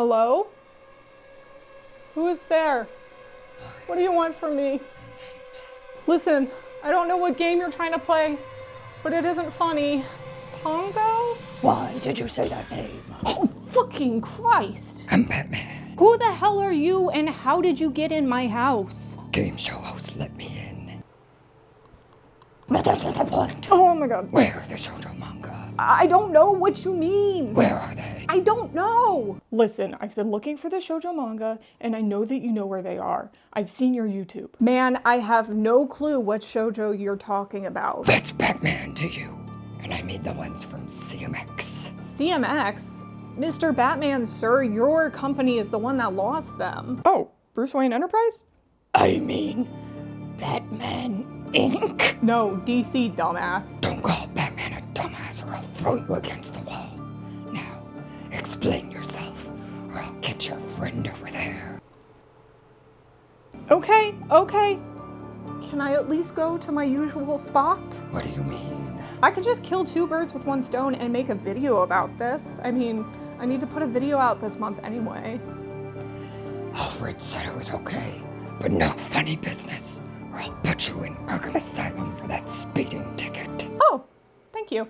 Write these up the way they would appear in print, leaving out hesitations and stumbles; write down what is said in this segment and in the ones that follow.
Hello? Who is there? What do you want from me? Listen, I don't know what game you're trying to play, but it isn't funny. Pongo? Why did you say that name? Oh, fucking Christ! I'm Batman. Who the hell are you and how did you get in my house? Game show host let me in. But that's not the point. Oh my god. Where are the shoujo manga? I don't know what you mean. Where are they? I don't know. Listen, I've been looking for the shoujo manga and I know that you know where they are. I've seen your YouTube. Man, I have no clue what shoujo you're talking about. That's Batman to you. And I mean the ones from CMX. CMX? Mr. Batman, sir, your company is the one that lost them. Oh, Bruce Wayne Enterprise? I mean, Batman Inc. No, DC, dumbass. Don't call Batman a dumbass or I'll throw you against the wall. Now, explain yourself or I'll get your friend over there. Okay. Can I at least go to my usual spot? What do you mean? I could just kill two birds with one stone and make a video about this. I mean, I need to put a video out this month anyway. Alfred said it was okay, but no funny business, or I'll put you in Arkham Asylum for that speeding ticket. Oh, thank you.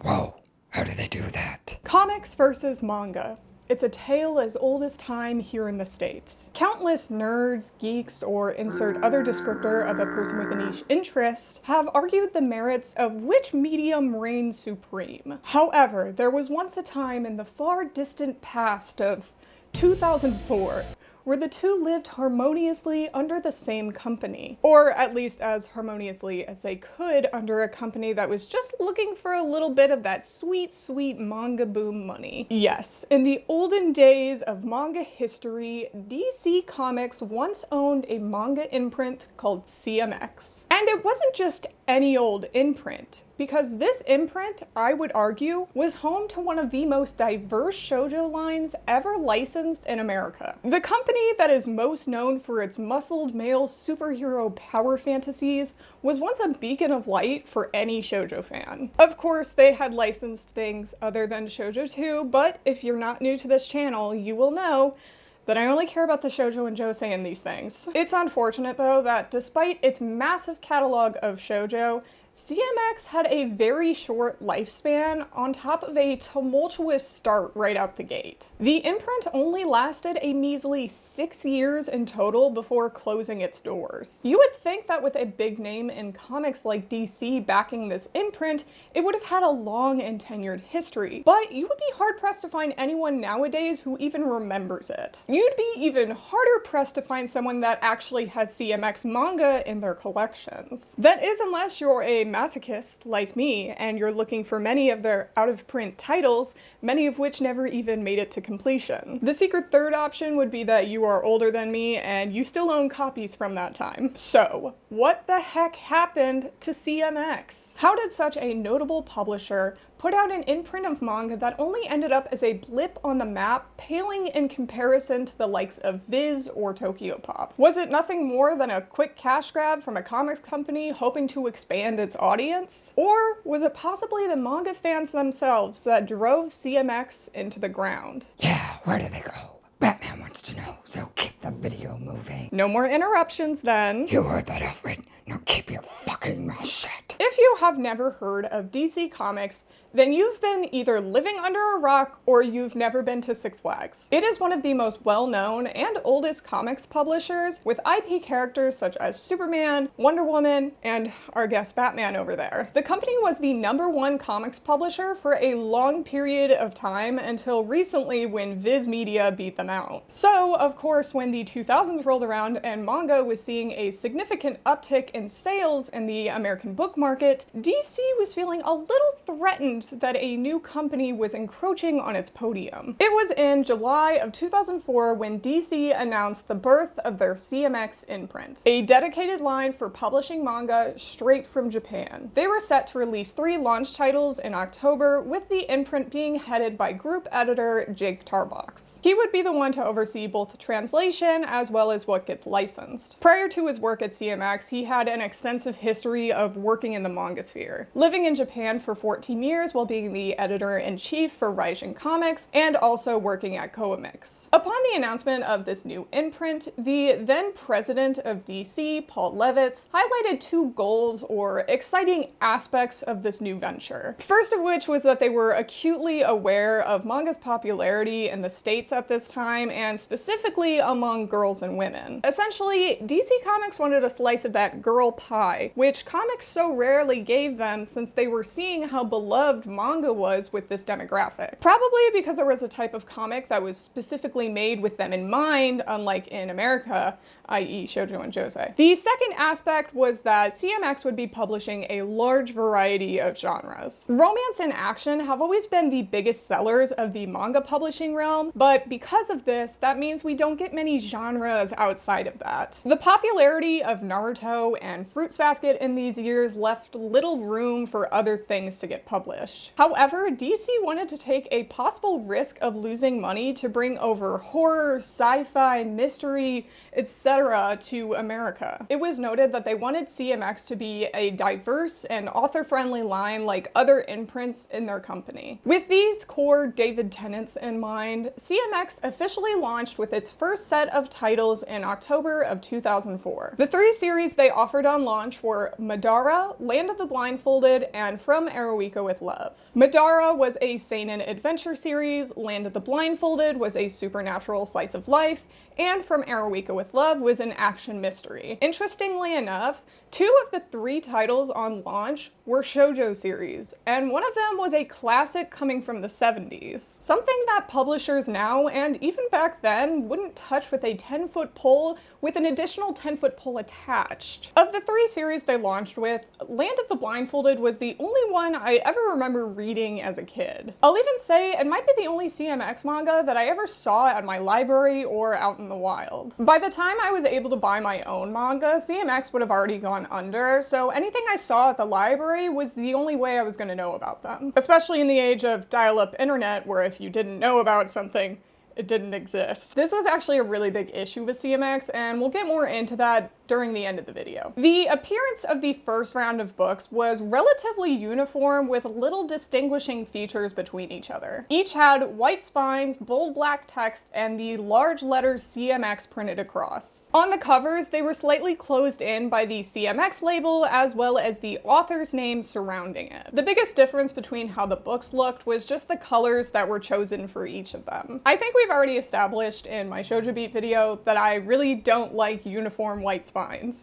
Whoa, how do they do that? Comics versus manga. It's a tale as old as time here in the States. Countless nerds, geeks, or insert other descriptor of a person with a niche interest have argued the merits of which medium reigns supreme. However, there was once a time in the far distant past of 2004 where the two lived harmoniously under the same company. Or at least as harmoniously as they could under a company that was just looking for a little bit of that sweet, sweet manga boom money. Yes, in the olden days of manga history, DC Comics once owned a manga imprint called CMX. And it wasn't just any old imprint, because this imprint, I would argue, was home to one of the most diverse shoujo lines ever licensed in America. The company that is most known for its muscled male superhero power fantasies was once a beacon of light for any shoujo fan. Of course, they had licensed things other than shoujo too, but if you're not new to this channel, you will know that I only care about the shoujo and josei in these things. It's unfortunate though that despite its massive catalog of shoujo, CMX had a very short lifespan on top of a tumultuous start right out the gate. The imprint only lasted a measly 6 years in total before closing its doors. You would think that with a big name in comics like DC backing this imprint, it would have had a long and tenured history, but you would be hard-pressed to find anyone nowadays who even remembers it. You'd be even harder pressed to find someone that actually has CMX manga in their collections. That is, unless you're a masochist like me and you're looking for many of their out-of-print titles, many of which never even made it to completion. The secret third option would be that you are older than me and you still own copies from that time. So, what the heck happened to CMX? How did such a notable publisher put out an imprint of manga that only ended up as a blip on the map, paling in comparison to the likes of Viz or Tokyo Pop? Was it nothing more than a quick cash grab from a comics company hoping to expand its audience? Or was it possibly the manga fans themselves that drove CMX into the ground? Yeah, where do they go? Batman wants to know, so keep the video moving. No more interruptions then. You heard that, Alfred. Now keep your fucking mouth shut. If you have never heard of DC Comics, then you've been either living under a rock or you've never been to Six Flags. It is one of the most well-known and oldest comics publishers with IP characters such as Superman, Wonder Woman, and our guest Batman over there. The company was the #1 comics publisher for a long period of time until recently when Viz Media beat them out. So, of course, when the 2000s rolled around and manga was seeing a significant uptick in sales in the American book market, DC was feeling a little threatened that a new company was encroaching on its podium. It was in July of 2004 when DC announced the birth of their CMX imprint, a dedicated line for publishing manga straight from Japan. They were set to release 3 launch titles in October, with the imprint being headed by group editor Jake Tarbox. He would be the one to oversee both translation as well as what gets licensed. Prior to his work at CMX, he had an extensive history of working in the manga sphere, living in Japan for 14 years while being the editor-in-chief for Raijin Comics and also working at CMX. Upon the announcement of this new imprint, the then president of DC, Paul Levitz, highlighted two goals or exciting aspects of this new venture. First of which was that they were acutely aware of manga's popularity in the States at this time, and specifically among girls and women. Essentially, DC Comics wanted a slice of that girl pie, which comics so rarely gave them since they were seeing how beloved manga was with this demographic. Probably because there was a type of comic that was specifically made with them in mind, unlike in America, i.e. shoujo and josei. The second aspect was that CMX would be publishing a large variety of genres. Romance and action have always been the biggest sellers of the manga publishing realm, but because of this, that means we don't get many genres outside of that. The popularity of Naruto and Fruits Basket in these years left little room for other things to get published. However, DC wanted to take a possible risk of losing money to bring over horror, sci-fi, mystery, etc. to America. It was noted that they wanted CMX to be a diverse and author-friendly line like other imprints in their company. With these core David tenets in mind, CMX officially launched with its first set of titles in October of 2004. The three series they offered on launch were Madara, Land of the Blindfolded, and From Eroica with Love. Madara was a seinen adventure series, Land of the Blindfolded was a supernatural slice of life, and From Eroica with Love was an action mystery. Interestingly enough, two of the three titles on launch were shoujo series, and one of them was a classic coming from the 70s. Something that publishers now, and even back then, wouldn't touch with a 10-foot pole with an additional 10-foot pole attached. Of the three series they launched with, Land of the Blindfolded was the only one I ever remember reading as a kid. I'll even say it might be the only CMX manga that I ever saw at my library or out in the wild. By the time I was able to buy my own manga, CMX would have already gone under, so anything I saw at the library was the only way I was going to know about them. Especially in the age of dial-up internet, where if you didn't know about something, it didn't exist. This was actually a really big issue with CMX, and we'll get more into that during the end of the video. The appearance of the first round of books was relatively uniform with little distinguishing features between each other. Each had white spines, bold black text, and the large letters CMX printed across. On the covers, they were slightly closed in by the CMX label as well as the author's name surrounding it. The biggest difference between how the books looked was just the colors that were chosen for each of them. I think we've already established in my Shoujo Beat video that I really don't like uniform white spines.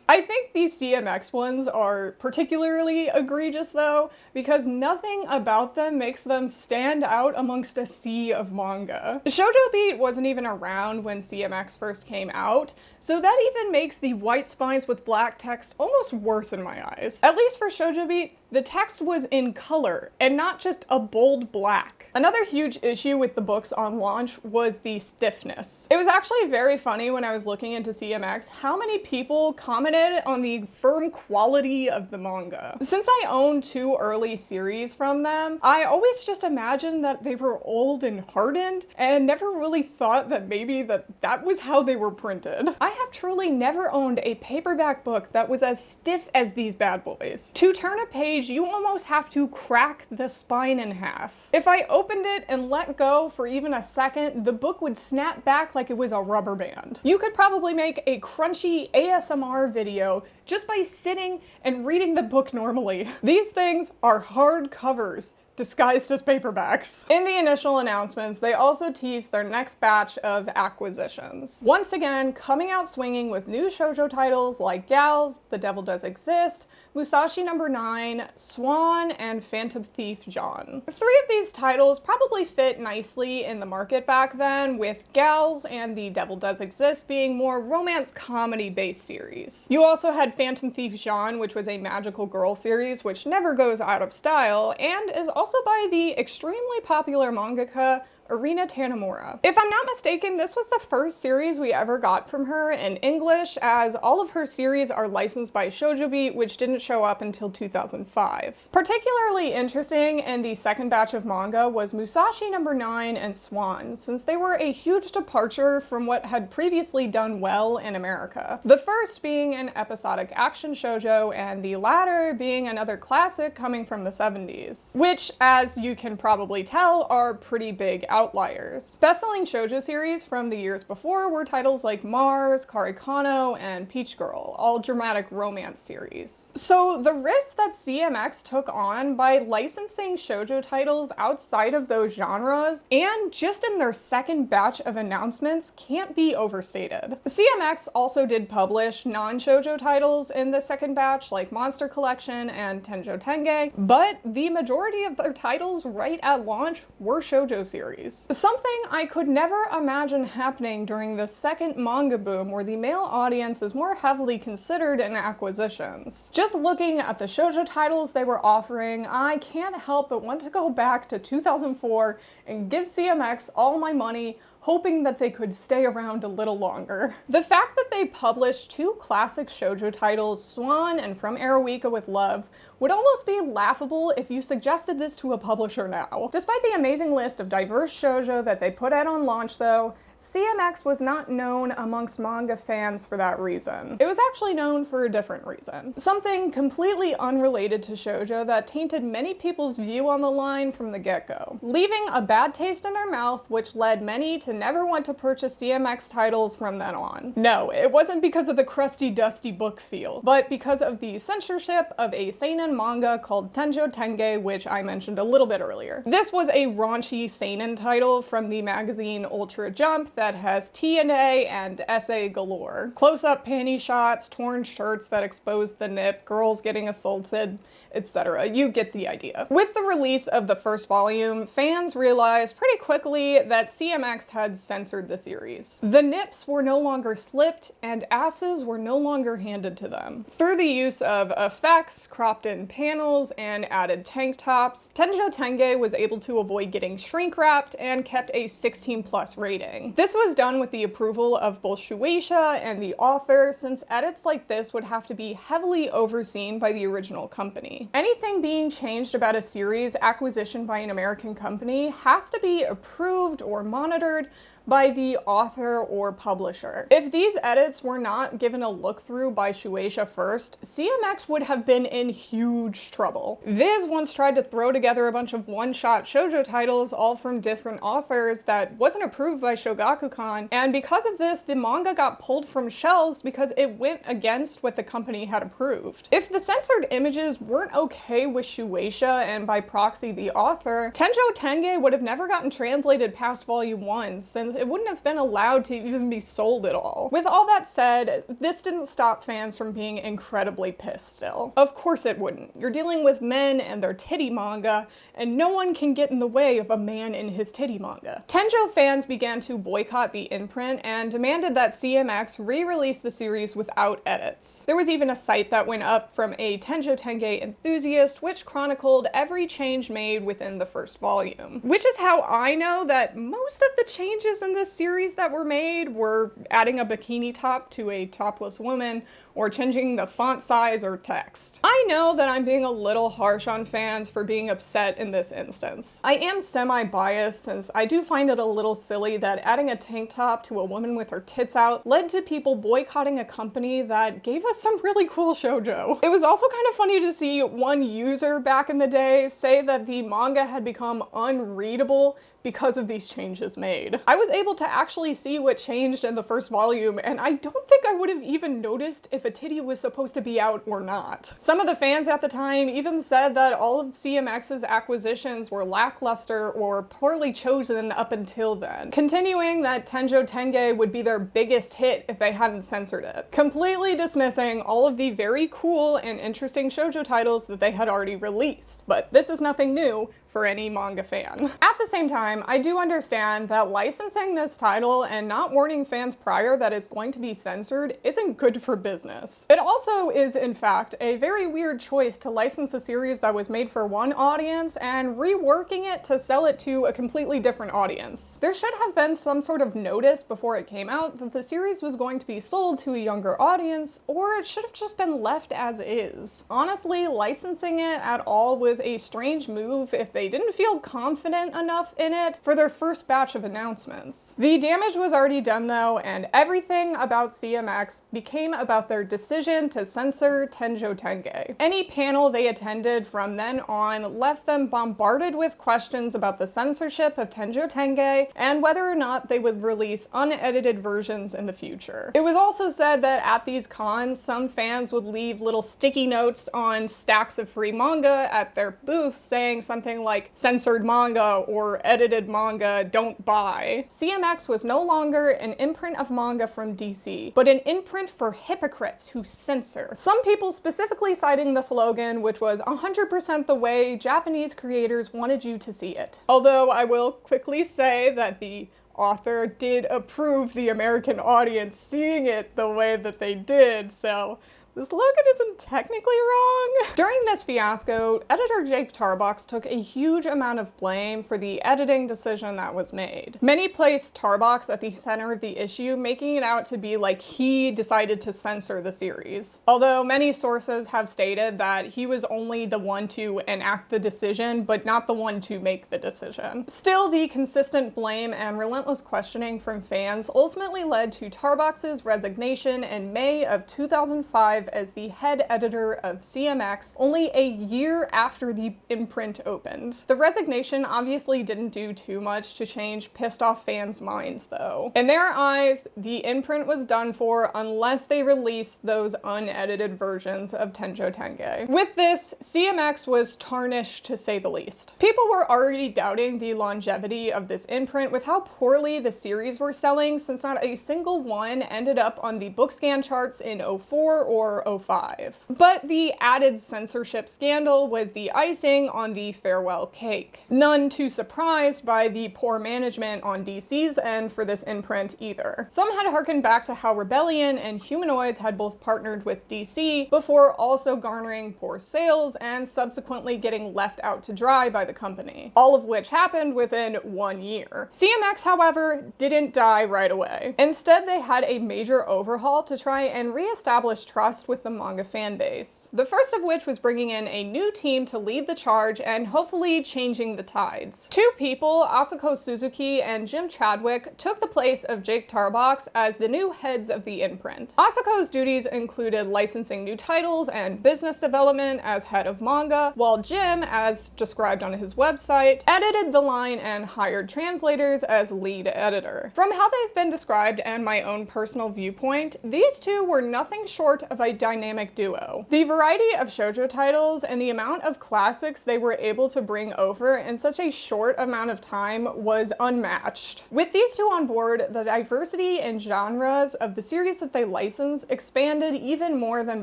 I think these CMX ones are particularly egregious though, because nothing about them makes them stand out amongst a sea of manga. Shoujo Beat wasn't even around when CMX first came out, so that even makes the white spines with black text almost worse in my eyes. At least for Shoujo Beat, the text was in color and not just a bold black. Another huge issue with the books on launch was the stiffness. It was actually very funny when I was looking into CMX how many people commented on the firm quality of the manga. Since I own two early series from them, I always just imagined that they were old and hardened and never really thought that maybe that was how they were printed. I have truly never owned a paperback book that was as stiff as these bad boys. To turn a page, you almost have to crack the spine in half. If I opened it and let go for even a second, the book would snap back like it was a rubber band. You could probably make a crunchy ASMR video just by sitting and reading the book normally. These things are hard covers disguised as paperbacks. In the initial announcements, they also teased their next batch of acquisitions. Once again, coming out swinging with new shoujo titles like Gals, The Devil Does Exist, Musashi No. 9, Swan, and Phantom Thief John. Three of these titles probably fit nicely in the market back then, with Gals and The Devil Does Exist being more romance comedy based series. You also had Phantom Thief John, which was a magical girl series which never goes out of style, and is also also by the extremely popular mangaka Arina Tanemura. If I'm not mistaken, this was the first series we ever got from her in English, as all of her series are licensed by Shoujo Beat, which didn't show up until 2005. Particularly interesting in the second batch of manga was Musashi No. 9 and Swan, since they were a huge departure from what had previously done well in America. The first being an episodic action shoujo, and the latter being another classic coming from the 70s, which, as you can probably tell, are pretty big outliers. Best-selling shoujo series from the years before were titles like Mars, Karikano, and Peach Girl, all dramatic romance series. So the risk that CMX took on by licensing shoujo titles outside of those genres, and just in their second batch of announcements, can't be overstated. CMX also did publish non-shoujo titles in the second batch, like Monster Collection and Tenjo Tenge, but the majority of their titles right at launch were shoujo series. Something I could never imagine happening during the second manga boom, where the male audience is more heavily considered in acquisitions. Just looking at the shoujo titles they were offering, I can't help but want to go back to 2004 and give CMX all my money, hoping that they could stay around a little longer. The fact that they published two classic shoujo titles, Swan and From Arawika with Love, would almost be laughable if you suggested this to a publisher now. Despite the amazing list of diverse shoujo that they put out on launch though, CMX was not known amongst manga fans for that reason. It was actually known for a different reason. Something completely unrelated to shoujo that tainted many people's view on the line from the get-go, leaving a bad taste in their mouth, which led many to never want to purchase CMX titles from then on. No, it wasn't because of the crusty, dusty book feel, but because of the censorship of a seinen manga called Tenjo Tenge, which I mentioned a little bit earlier. This was a raunchy seinen title from the magazine Ultra Jump that has T&A and essay galore. Close-up panty shots, torn shirts that expose the nip, girls getting assaulted, etc. You get the idea. With the release of the first volume, fans realized pretty quickly that CMX had censored the series. The nips were no longer slipped, and asses were no longer handed to them. Through the use of effects, cropped-in panels, and added tank tops, Tenjo Tenge was able to avoid getting shrink-wrapped and kept a 16+ rating. This was done with the approval of both Shueisha and the author, since edits like this would have to be heavily overseen by the original company. Anything being changed about a series acquisition by an American company has to be approved or monitored by the author or publisher. If these edits were not given a look through by Shueisha first, CMX would have been in huge trouble. Viz once tried to throw together a bunch of one-shot shoujo titles all from different authors that wasn't approved by Shogakukan, and because of this, the manga got pulled from shelves because it went against what the company had approved. If the censored images weren't okay with Shueisha and by proxy the author, Tenjo Tenge would have never gotten translated past volume 1, since it wouldn't have been allowed to even be sold at all. With all that said, this didn't stop fans from being incredibly pissed still. Of course it wouldn't. You're dealing with men and their titty manga, and no one can get in the way of a man in his titty manga. Tenjo fans began to boycott the imprint and demanded that CMX re-release the series without edits. There was even a site that went up from a Tenjo Tenge enthusiast which chronicled every change made within the first volume. Which is how I know that most of the changes in this series that were made were adding a bikini top to a topless woman, or changing the font size or text. I know that I'm being a little harsh on fans for being upset in this instance. I am semi-biased, since I do find it a little silly that adding a tank top to a woman with her tits out led to people boycotting a company that gave us some really cool shoujo. It was also kind of funny to see one user back in the day say that the manga had become unreadable because of these changes made. I was able to actually see what changed in the first volume, and I don't think I would have even noticed if a titty was supposed to be out or not. Some of the fans at the time even said that all of CMX's acquisitions were lackluster or poorly chosen up until then, continuing that Tenjo Tenge would be their biggest hit if they hadn't censored it, completely dismissing all of the very cool and interesting shoujo titles that they had already released. But this is nothing new. for any manga fan. At the same time, I do understand that licensing this title and not warning fans prior that it's going to be censored isn't good for business. It also is, in fact, a very weird choice to license a series that was made for one audience and reworking it to sell it to a completely different audience. There should have been some sort of notice before it came out that the series was going to be sold to a younger audience, or it should have just been left as is. Honestly, licensing it at all was a strange move if they didn't feel confident enough in it for their first batch of announcements. The damage was already done though, and everything about CMX became about their decision to censor Tenjo Tenge. Any panel they attended from then on left them bombarded with questions about the censorship of Tenjo Tenge and whether or not they would release unedited versions in the future. It was also said that at these cons, some fans would leave little sticky notes on stacks of free manga at their booths saying something like censored manga or edited manga, don't buy. CMX was no longer an imprint of manga from DC, but an imprint for hypocrites who censor. Some people specifically citing the slogan, which was 100% the way Japanese creators wanted you to see it. Although I will quickly say that the author did approve the American audience seeing it the way that they did, so the slogan isn't technically wrong. During this fiasco, editor Jake Tarbox took a huge amount of blame for the editing decision that was made. Many placed Tarbox at the center of the issue, making it out to be like he decided to censor the series. Although many sources have stated that he was only the one to enact the decision, but not the one to make the decision. Still, the consistent blame and relentless questioning from fans ultimately led to Tarbox's resignation in May of 2005 as the head editor of CMX, only a year after the imprint opened. The resignation obviously didn't do too much to change pissed off fans' minds though. In their eyes, the imprint was done for unless they released those unedited versions of Tenjo Tenge. With this, CMX was tarnished to say the least. People were already doubting the longevity of this imprint with how poorly the series were selling, since not a single one ended up on the BookScan charts in 04 or 05. But the added censorship scandal was the icing on the farewell cake. None too surprised by the poor management on DC's end for this imprint either. Some had harkened back to how Rebellion and Humanoids had both partnered with DC before also garnering poor sales and subsequently getting left out to dry by the company, all of which happened within 1 year. CMX, however, didn't die right away. Instead, they had a major overhaul to try and re-establish trust with the manga fan base. The first of which was bringing in a new team to lead the charge and hopefully changing the tides. Two people, Asako Suzuki and Jim Chadwick, took the place of Jake Tarbox as the new heads of the imprint. Asako's duties included licensing new titles and business development as head of manga, while Jim, as described on his website, edited the line and hired translators as lead editor. From how they've been described and my own personal viewpoint, these two were nothing short of a dynamic duo. The variety of shoujo titles and the amount of classics they were able to bring over in such a short amount of time was unmatched. With these two on board, the diversity in genres of the series that they licensed expanded even more than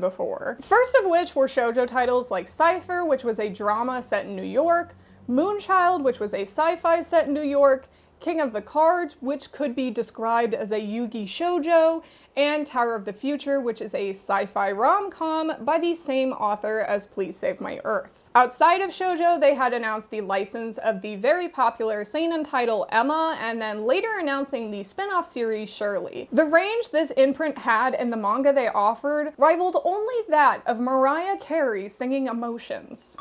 before. First of which were shoujo titles like Cypher, which was a drama set in New York, Moonchild, which was a sci-fi set in New York, King of the Cards, which could be described as a Yugi shoujo, and Tower of the Future, which is a sci-fi rom-com by the same author as Please Save My Earth. Outside of shoujo, they had announced the license of the very popular seinen title Emma, and then later announcing the spin-off series Shirley. The range this imprint had in the manga they offered rivaled only that of Mariah Carey singing Emotions.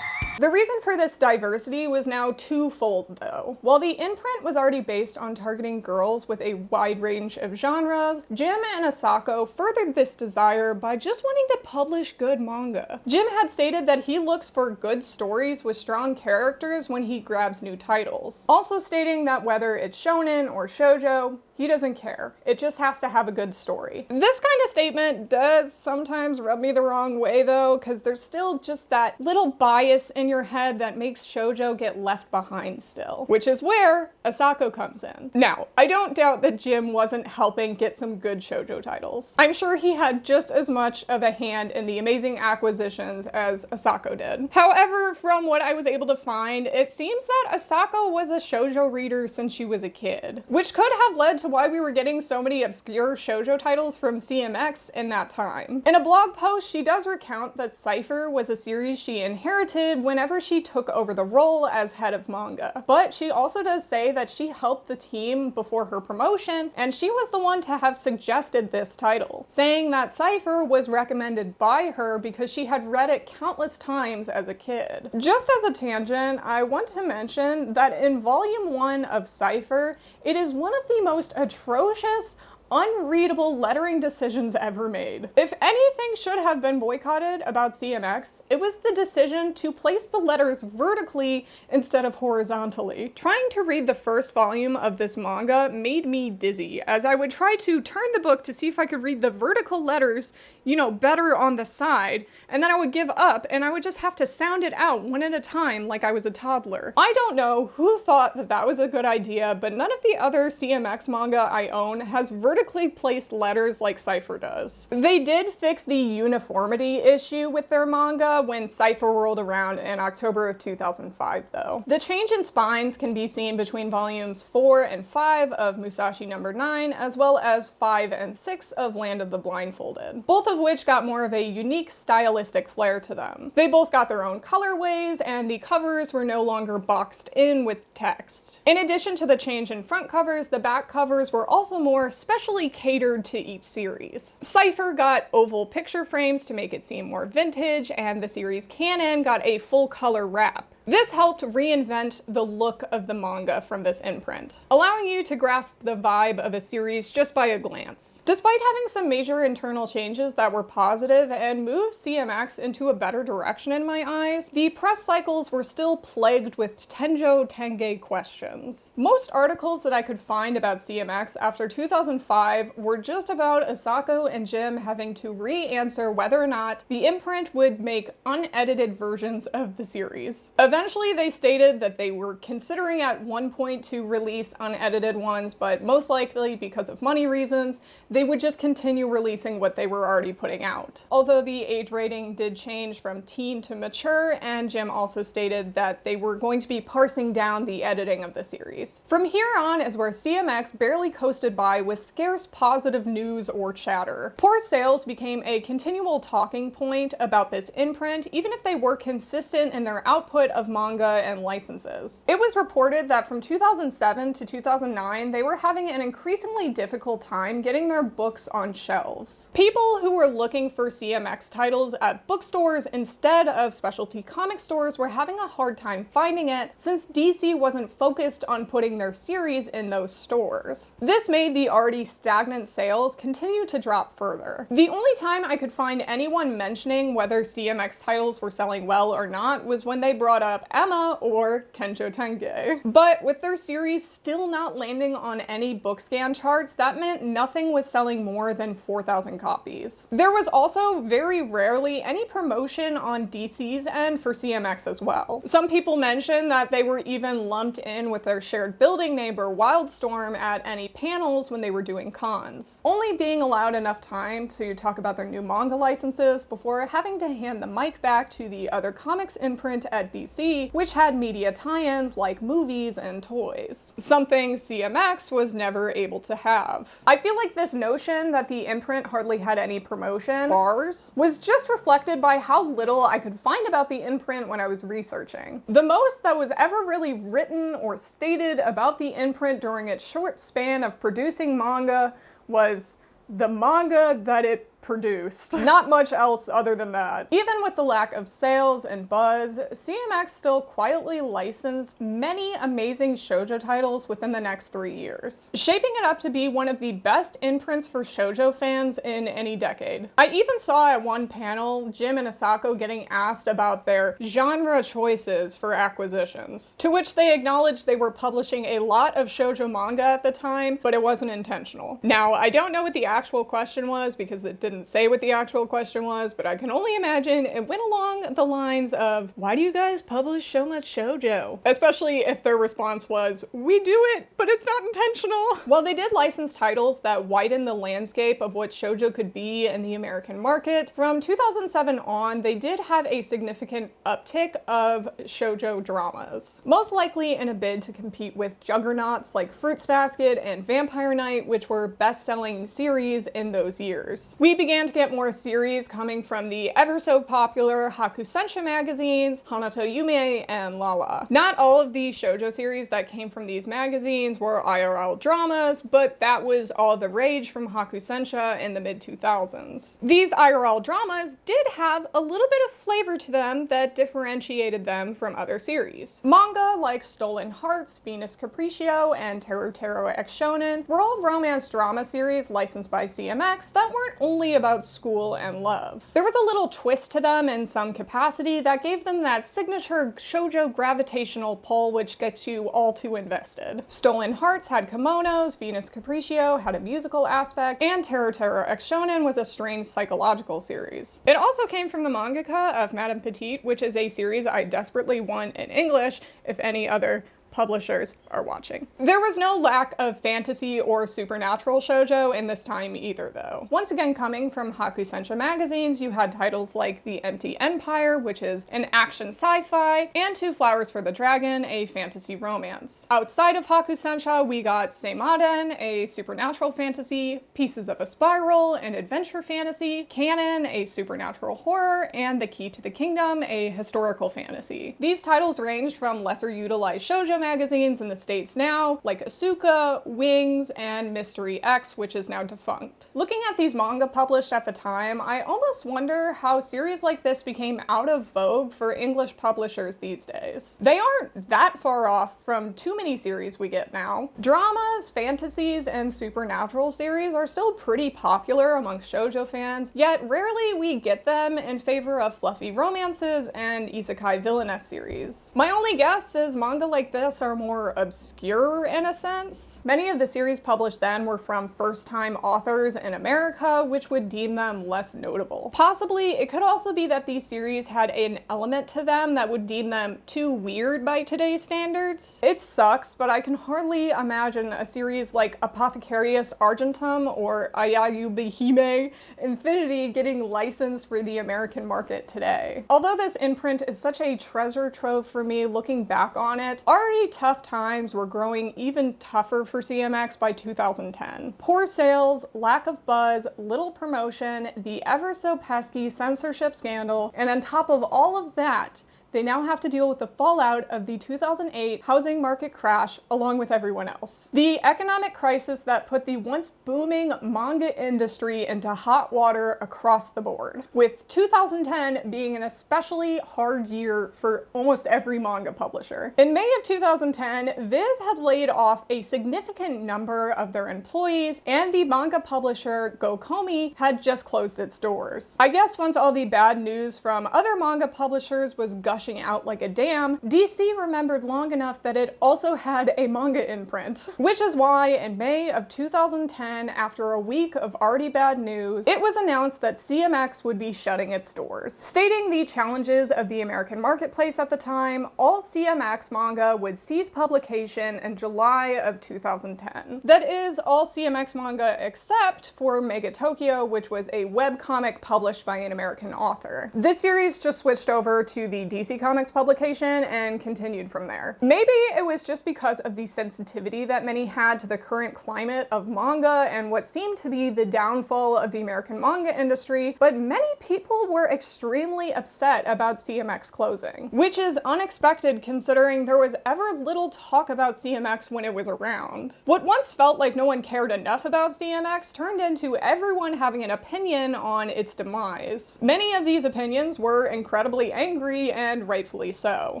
The reason for this diversity was now twofold though. While the imprint was already based on targeting girls with a wide range of genres, Jim and Asako furthered this desire by just wanting to publish good manga. Jim had stated that he looks for good stories with strong characters when he grabs new titles, also stating that whether it's shonen or shoujo, he doesn't care. It just has to have a good story. This kind of statement does sometimes rub me the wrong way though, because there's still just that little bias in in your head that makes shoujo get left behind still, which is where Asako comes in. Now, I don't doubt that Jim wasn't helping get some good shoujo titles. I'm sure he had just as much of a hand in the amazing acquisitions as Asako did. However, from what I was able to find, it seems that Asako was a shoujo reader since she was a kid, which could have led to why we were getting so many obscure shoujo titles from CMX in that time. In a blog post, she does recount that Cypher was a series she inherited whenever she took over the role as head of manga. But she also does say that she helped the team before her promotion, and she was the one to have suggested this title, saying that Cypher was recommended by her because she had read it countless times as a kid. Just as a tangent, I want to mention that in Volume 1 of Cypher, it is one of the most atrocious, unreadable lettering decisions ever made. If anything should have been boycotted about CMX, it was the decision to place the letters vertically instead of horizontally. Trying to read the first volume of this manga made me dizzy, as I would try to turn the book to see if I could read the vertical letters, you know, better on the side, and then I would give up and I would just have to sound it out one at a time like I was a toddler. I don't know who thought that that was a good idea, but none of the other CMX manga I own has vertically placed letters like Cypher does. They did fix the uniformity issue with their manga when Cypher rolled around in October of 2005 though. The change in spines can be seen between volumes 4 and 5 of Musashi No. 9, as well as 5 and 6 of Land of the Blindfolded, both of which got more of a unique stylistic flair to them. They both got their own colorways, and the covers were no longer boxed in with text. In addition to the change in front covers, the back covers were also more specially catered to each series. Cypher got oval picture frames to make it seem more vintage, and the series canon got a full color wrap. This helped reinvent the look of the manga from this imprint, allowing you to grasp the vibe of a series just by a glance. Despite having some major internal changes that were positive and moved CMX into a better direction in my eyes, the press cycles were still plagued with Tenjo Tenge questions. Most articles that I could find about CMX after 2005 were just about Asako and Jim having to re-answer whether or not the imprint would make unedited versions of the series. Eventually, they stated that they were considering at one point to release unedited ones, but most likely because of money reasons, they would just continue releasing what they were already putting out. Although the age rating did change from teen to mature, and Jim also stated that they were going to be parsing down the editing of the series. From here on is where CMX barely coasted by with scarce positive news or chatter. Poor sales became a continual talking point about this imprint, even if they were consistent in their output of manga and licenses. It was reported that from 2007 to 2009, they were having an increasingly difficult time getting their books on shelves. People who were looking for CMX titles at bookstores instead of specialty comic stores were having a hard time finding it, since DC wasn't focused on putting their series in those stores. This made the already stagnant sales continue to drop further. The only time I could find anyone mentioning whether CMX titles were selling well or not was when they brought up Emma or Tenjo Tenge. But with their series still not landing on any BookScan charts, that meant nothing was selling more than 4,000 copies. There was also very rarely any promotion on DC's end for CMX as well. Some people mentioned that they were even lumped in with their shared building neighbor Wildstorm at any panels when they were doing cons, only being allowed enough time to talk about their new manga licenses before having to hand the mic back to the other comics imprint at DC, which had media tie-ins like movies and toys, something CMX was never able to have. I feel like this notion that the imprint hardly had any promotion bars was just reflected by how little I could find about the imprint when I was researching. The most that was ever really written or stated about the imprint during its short span of producing manga was the manga that it produced. Not much else other than that. Even with the lack of sales and buzz, CMX still quietly licensed many amazing shoujo titles within the next 3 years, shaping it up to be one of the best imprints for shoujo fans in any decade. I even saw at one panel Jim and Asako getting asked about their genre choices for acquisitions, to which they acknowledged they were publishing a lot of shoujo manga at the time, but it wasn't intentional. Now, I don't know what the actual question was because it didn't didn't say what the actual question was, but I can only imagine it went along the lines of, why do you guys publish so much shoujo? Especially if their response was, we do it, but it's not intentional. While they did license titles that widened the landscape of what shoujo could be in the American market, from 2007 on, they did have a significant uptick of shoujo dramas. Most likely in a bid to compete with juggernauts like Fruits Basket and Vampire Knight, which were best-selling series in those years. We began to get more series coming from the ever so popular Hakusensha magazines, Hanato Yume and Lala. Not all of the shoujo series that came from these magazines were IRL dramas, but that was all the rage from Hakusensha in the mid-2000s. These IRL dramas did have a little bit of flavor to them that differentiated them from other series. Manga like Stolen Hearts, Venus Capriccio, and Teru Teru X Shonen were all romance drama series licensed by CMX that weren't only about school and love. There was a little twist to them in some capacity that gave them that signature shoujo gravitational pull which gets you all too invested. Stolen Hearts had kimonos, Venus Capriccio had a musical aspect, and Teru Teru X Shonen was a strange psychological series. It also came from the mangaka of Madame Petite, which is a series I desperately want in English if any other publishers are watching. There was no lack of fantasy or supernatural shoujo in this time either, though. Once again, coming from Hakusensha magazines, you had titles like The Empty Empire, which is an action sci-fi, and Two Flowers for the Dragon, a fantasy romance. Outside of Hakusensha, we got Seimaden, a supernatural fantasy, Pieces of a Spiral, an adventure fantasy, Canon, a supernatural horror, and The Key to the Kingdom, a historical fantasy. These titles ranged from lesser utilized shoujo magazines in the States now, like Asuka, Wings, and Mystery X, which is now defunct. Looking at these manga published at the time, I almost wonder how series like this became out of vogue for English publishers these days. They aren't that far off from too many series we get now. Dramas, fantasies, and supernatural series are still pretty popular amongst shoujo fans, yet rarely we get them in favor of fluffy romances and isekai villainess series. My only guess is manga like this are more obscure in a sense. Many of the series published then were from first-time authors in America, which would deem them less notable. Possibly, it could also be that these series had an element to them that would deem them too weird by today's standards. It sucks, but I can hardly imagine a series like Apothecarius Argentum or Ayayubihime Infinity getting licensed for the American market today. Although this imprint is such a treasure trove for me looking back on it, already tough times were growing even tougher for CMX by 2010. Poor sales, lack of buzz, little promotion, the ever so pesky censorship scandal, and on top of all of that, they now have to deal with the fallout of the 2008 housing market crash along with everyone else. The economic crisis that put the once booming manga industry into hot water across the board, with 2010 being an especially hard year for almost every manga publisher. In May of 2010, Viz had laid off a significant number of their employees, and the manga publisher Gokomi had just closed its doors. I guess once all the bad news from other manga publishers was gushing out like a dam, DC remembered long enough that it also had a manga imprint. Which is why in May of 2010, after a week of already bad news, it was announced that CMX would be shutting its doors. Stating the challenges of the American marketplace at the time, all CMX manga would cease publication in July of 2010. That is, all CMX manga except for Mega Tokyo, which was a webcomic published by an American author. This series just switched over to the DC Comics publication and continued from there. Maybe it was just because of the sensitivity that many had to the current climate of manga and what seemed to be the downfall of the American manga industry, but many people were extremely upset about CMX closing, which is unexpected considering there was ever little talk about CMX when it was around. What once felt like no one cared enough about CMX turned into everyone having an opinion on its demise. Many of these opinions were incredibly angry and and rightfully so,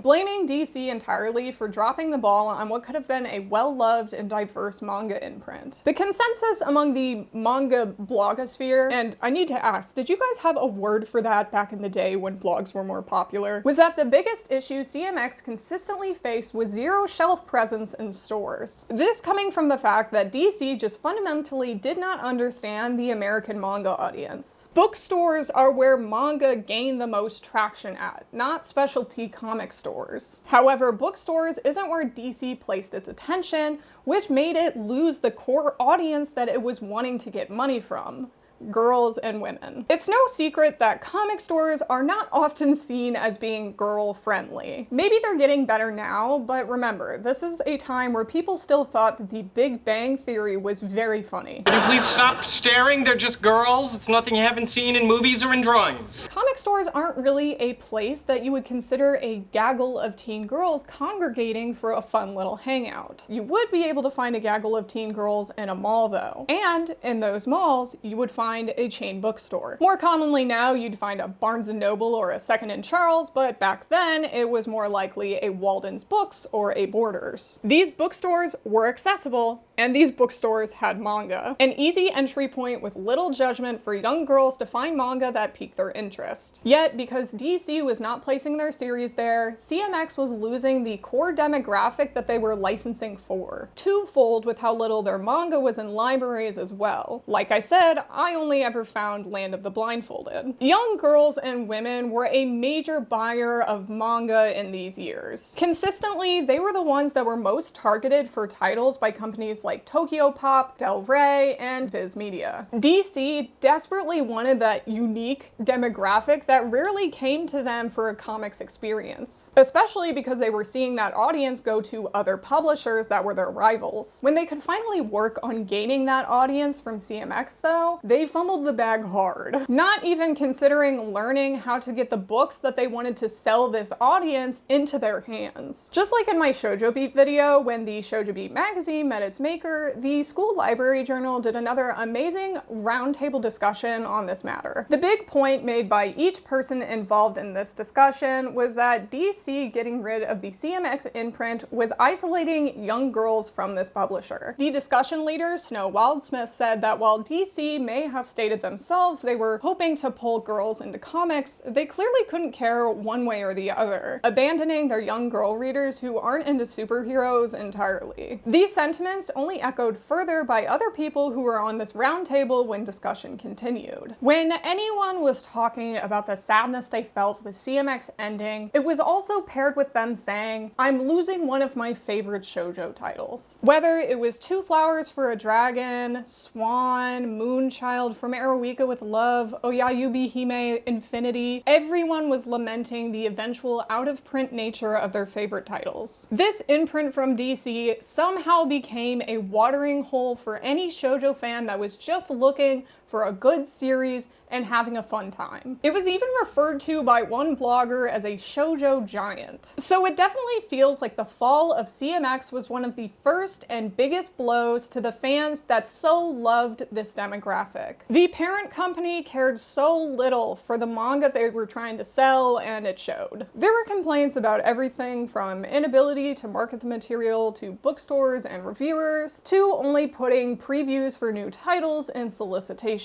blaming DC entirely for dropping the ball on what could have been a well-loved and diverse manga imprint. The consensus among the manga blogosphere, and I need to ask, did you guys have a word for that back in the day when blogs were more popular, was that the biggest issue CMX consistently faced was zero shelf presence in stores. This coming from the fact that DC just fundamentally did not understand the American manga audience. Bookstores are where manga gained the most traction at, not specialty comic stores. However, bookstores isn't where DC placed its attention, which made it lose the core audience that it was wanting to get money from: girls and women. It's no secret that comic stores are not often seen as being girl-friendly. Maybe they're getting better now, but remember, this is a time where people still thought that the Big Bang Theory was very funny. Can you please stop staring? They're just girls. It's nothing you haven't seen in movies or in drawings. Comic stores aren't really a place that you would consider a gaggle of teen girls congregating for a fun little hangout. You would be able to find a gaggle of teen girls in a mall though, and in those malls, you would find a chain bookstore. More commonly now, you'd find a Barnes & Noble or a Second and Charles, but back then, it was more likely a Walden's Books or a Borders. These bookstores were accessible, and these bookstores had manga. An easy entry point with little judgment for young girls to find manga that piqued their interest. Yet, because DC was not placing their series there, CMX was losing the core demographic that they were licensing for. Twofold with how little their manga was in libraries as well. Like I said, I only ever found Land of the Blindfolded. Young girls and women were a major buyer of manga in these years. Consistently, they were the ones that were most targeted for titles by companies like Tokyo Pop, Del Rey, and Viz Media. DC desperately wanted that unique demographic that rarely came to them for a comics experience, especially because they were seeing that audience go to other publishers that were their rivals. When they could finally work on gaining that audience from CMX though, they fumbled the bag hard. Not even considering learning how to get the books that they wanted to sell this audience into their hands. Just like in my Shoujo Beat video, when the Shoujo Beat magazine met its maker, the school library journal did another amazing roundtable discussion on this matter. The big point made by each person involved in this discussion was that DC getting rid of the CMX imprint was isolating young girls from this publisher. The discussion leader, Snow Wildsmith, said that while DC may have stated themselves they were hoping to pull girls into comics, they clearly couldn't care one way or the other, abandoning their young girl readers who aren't into superheroes entirely. These sentiments only echoed further by other people who were on this roundtable when discussion continued. When anyone was talking about the sadness they felt with CMX ending, it was also paired with them saying, "I'm losing one of my favorite shoujo titles." Whether it was Two Flowers for a Dragon, Swan, Moonchild, From Eroica with Love, Oyayubi Hime, Infinity, everyone was lamenting the eventual out-of-print nature of their favorite titles. This imprint from DC somehow became a watering hole for any shoujo fan that was just looking for a good series and having a fun time. It was even referred to by one blogger as a shoujo giant. So it definitely feels like the fall of CMX was one of the first and biggest blows to the fans that so loved this demographic. The parent company cared so little for the manga they were trying to sell, and it showed. There were complaints about everything from inability to market the material to bookstores and reviewers, to only putting previews for new titles and solicitations.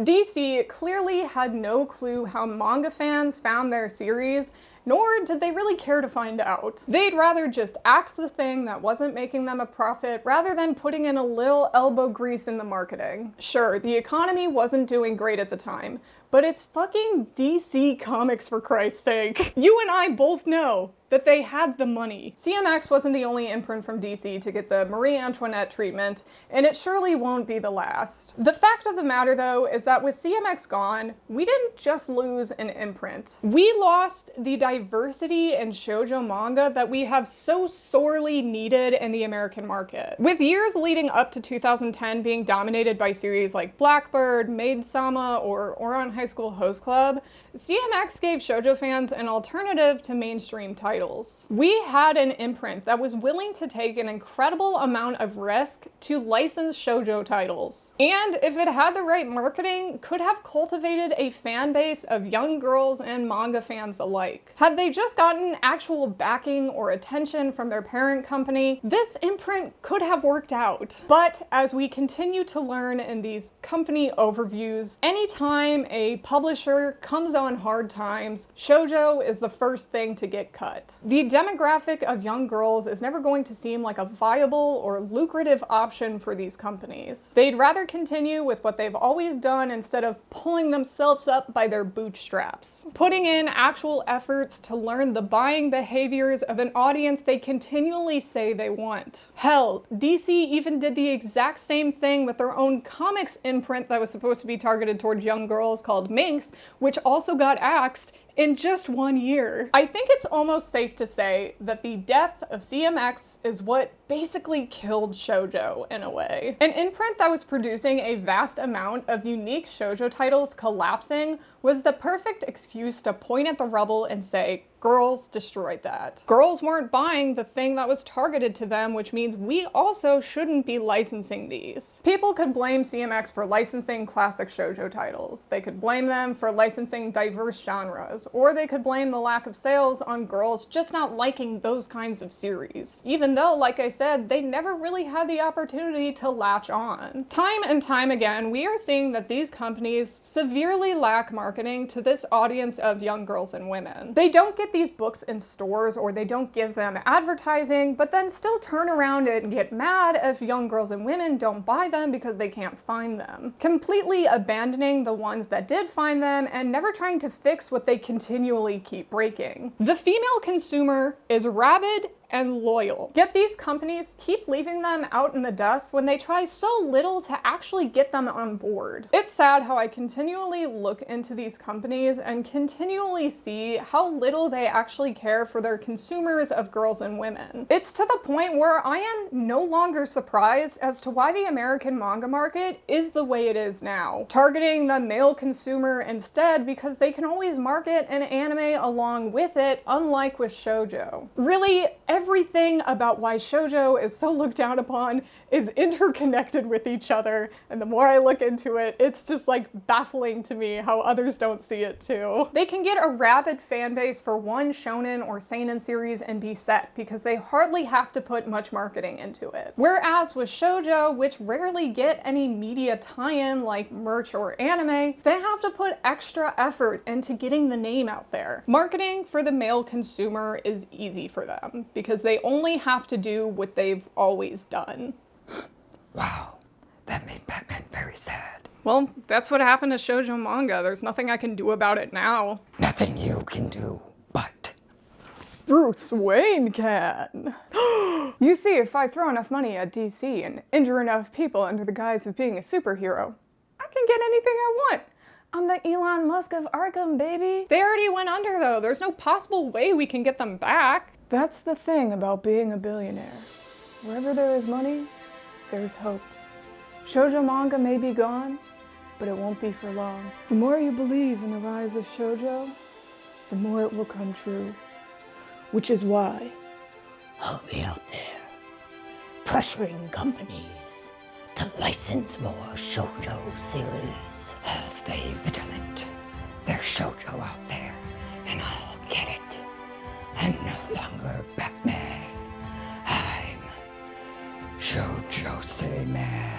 DC clearly had no clue how manga fans found their series, nor did they really care to find out. They'd rather just axe the thing that wasn't making them a profit rather than putting in a little elbow grease in the marketing. Sure, the economy wasn't doing great at the time, but it's fucking DC Comics, for Christ's sake. You and I both know that they had the money. CMX wasn't the only imprint from DC to get the Marie Antoinette treatment, and it surely won't be the last. The fact of the matter though is that with CMX gone, we didn't just lose an imprint. We lost the diversity in shoujo manga that we have so sorely needed in the American market. With years leading up to 2010 being dominated by series like Blackbird, Maid-sama, or Ouran High School Host Club, CMX gave shoujo fans an alternative to mainstream titles. We had an imprint that was willing to take an incredible amount of risk to license shoujo titles. And if it had the right marketing, could have cultivated a fan base of young girls and manga fans alike. Had they just gotten actual backing or attention from their parent company, this imprint could have worked out. But as we continue to learn in these company overviews, anytime a publisher comes on hard times, shoujo is the first thing to get cut. The demographic of young girls is never going to seem like a viable or lucrative option for these companies. They'd rather continue with what they've always done instead of pulling themselves up by their bootstraps, putting in actual efforts to learn the buying behaviors of an audience they continually say they want. Hell, DC even did the exact same thing with their own comics imprint that was supposed to be targeted toward young girls called Minx, which also got axed in just 1 year. I think it's almost safe to say that the death of CMX is what basically killed shoujo in a way. An imprint that was producing a vast amount of unique shoujo titles collapsing was the perfect excuse to point at the rubble and say, girls destroyed that. Girls weren't buying the thing that was targeted to them, which means we also shouldn't be licensing these. People could blame CMX for licensing classic shoujo titles. They could blame them for licensing diverse genres, or they could blame the lack of sales on girls just not liking those kinds of series. Even though, like I said, they never really had the opportunity to latch on. Time and time again, we are seeing that these companies severely lack marketing to this audience of young girls and women. They don't get these books in stores, or they don't give them advertising, but then still turn around and get mad if young girls and women don't buy them because they can't find them, completely abandoning the ones that did find them and never trying to fix what they continually keep breaking. The female consumer is rabid and loyal. Yet these companies keep leaving them out in the dust when they try so little to actually get them on board. It's sad how I continually look into these companies and continually see how little they actually care for their consumers of girls and women. It's to the point where I am no longer surprised as to why the American manga market is the way it is now, targeting the male consumer instead because they can always market an anime along with it, unlike with shoujo. Really, everything about why shoujo is so looked down upon is interconnected with each other, and the more I look into it, it's just like baffling to me how others don't see it too. They can get a rabid fan base for one shonen or seinen series and be set because they hardly have to put much marketing into it. Whereas with shoujo, which rarely get any media tie-in like merch or anime, they have to put extra effort into getting the name out there. Marketing for the male consumer is easy for them because they only have to do what they've always done. Wow, that made Batman very sad. Well, that's what happened to shoujo manga. There's nothing I can do about it now. Nothing you can do, but Bruce Wayne can. You see, if I throw enough money at DC and injure enough people under the guise of being a superhero, I can get anything I want. I'm the Elon Musk of Arkham, baby. They already went under though. There's no possible way we can get them back. That's the thing about being a billionaire. Wherever there is money, there's hope. Shoujo manga may be gone, but it won't be for long. The more you believe in the rise of shoujo, the more it will come true. Which is why I'll be out there pressuring companies to license more shoujo series. I'll stay vigilant. There's shoujo out there, and I'll get it. I'm no longer Batman. I'm Shoujo Man.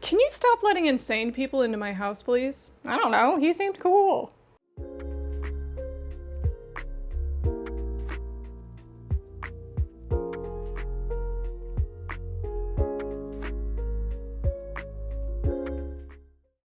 Can you stop letting insane people into my house, please? I don't know, he seemed cool.